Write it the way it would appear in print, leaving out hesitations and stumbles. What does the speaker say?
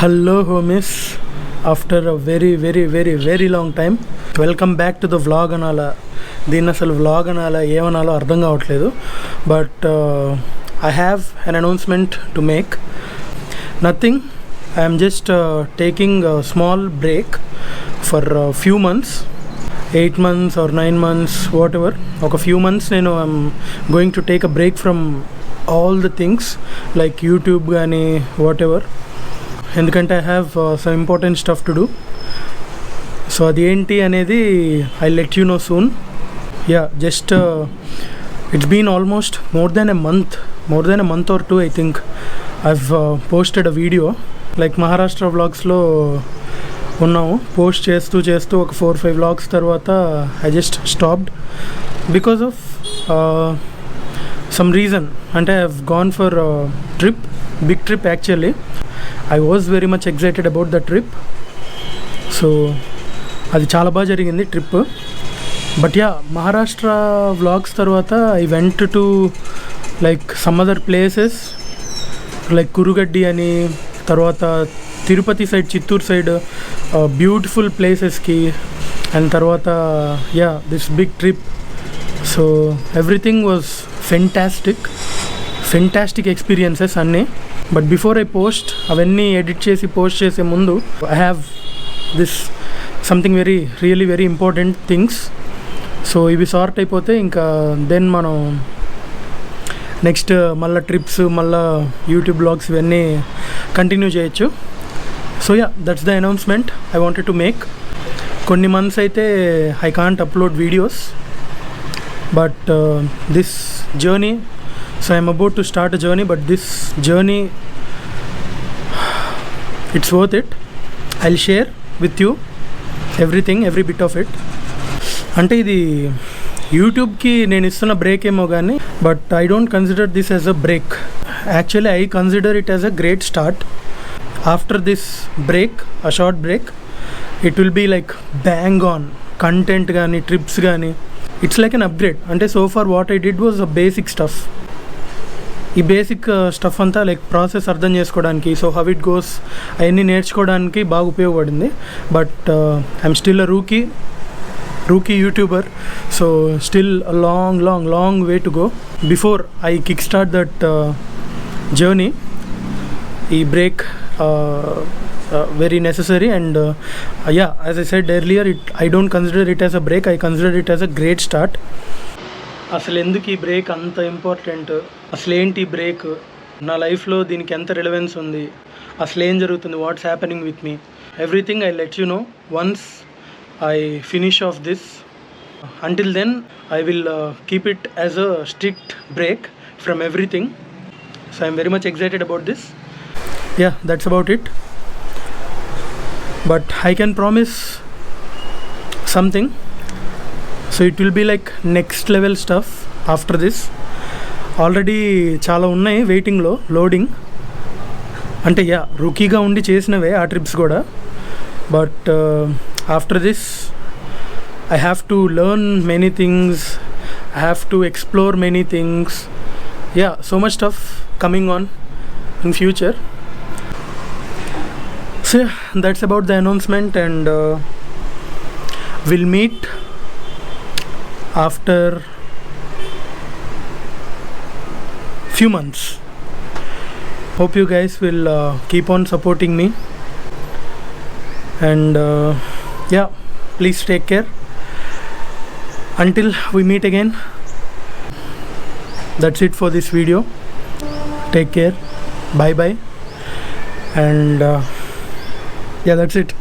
Hello homies, after a very long time welcome back to the vlog anala దీన్ని అసలు vlog అనాలా ఏమనాలో అర్థం కావట్లేదు but I have an announcement to make. Nothing, I am just taking a small break for a few months, 8 months or 9 months whatever. ఒక few months నేను I'm going to take a break from all the things like YouTube కానీ whatever, ఎందుకంటే I have some important stuff to do. So అదేంటి అనేది I let you know soon. Yeah just it's been almost more than a month or two. I think I've posted a video like Maharashtra వ్లాగ్స్లో ఉన్నాము. Post చేస్తూ ఒక 4-5 vlogs తర్వాత I just stopped because of some reason. అంటే I have gone for trip, big trip actually. I was very much excited about the trip. So అది చాలా బాగా జరిగింది trip. But yeah Maharashtra vlogs తర్వాత I went to like some other places like Kurugaddi అని, తర్వాత Tirupati side, Chittoor side beautiful ప్లేసెస్కి, and తర్వాత yeah this big trip. So everything was fantastic experiences అన్నీ. బట్ బిఫోర్ ఐ పోస్ట్, అవన్నీ ఎడిట్ చేసి పోస్ట్ చేసే ముందు I have this something very important things. So ఇవి సార్ట్ అయిపోతే ఇంకా దెన్ మనం నెక్స్ట్ మళ్ళీ ట్రిప్స్, మళ్ళీ యూట్యూబ్ బ్లాగ్స్ ఇవన్నీ కంటిన్యూ చేయొచ్చు. So yeah that's the announcement I wanted to make. కొన్ని మంత్స్ అయితే I can't upload videos, but this journey, so I am about to start a journey, but this journey, it's worth it. I'll share with you everything, every bit of it. అంటే ఇది యూట్యూబ్కి నేను ఇస్తున్న break ఏమో కానీ, but I don't consider this as a break. Actually I consider it as a great start. After this break, a short break, it will be like bang on content కానీ, trips కానీ. It's like an upgrade. అంటే so far what I did was a basic stuff. ఈ basic stuff అంతా like process అర్థం చేసుకోవడానికి, so how it goes అవన్నీ నేర్చుకోవడానికి బాగా ఉపయోగపడింది. But I'm still a rookie YouTuber. So still a long way to go before I kick start that journey. ఈ break very necessary, and yeah, as I said earlier, I don't consider it as a break, I consider it as a great start. అసలు ఎందుకు ఈ break అంత important, అసలు ఏంటి break, నా లైఫ్లో దీనికి ఎంత రిలవెన్స్ ఉంది, అసలు ఏం జరుగుతుంది, what's happening with me, everything I let you know once I finish off this. Until then I will keep it as a strict break from everything. So I'm very much excited about this. Yeah, that's about it. But I can promise something. So it will be like next level stuff after this. Already చాలా ఉన్నాయి వెయిటింగ్లో, loading. అంటే yeah రూకీగా ఉండి చేసినవే ఆ trips కూడా. But after this I have to learn many things, I have to explore many things. Yeah so much stuff coming on in future. So yeah, that's about the announcement, and we'll meet after few months. Hope you guys will keep on supporting me, and yeah, please take care until we meet again. That's it for this video. Take care, bye, and yeah, that's it.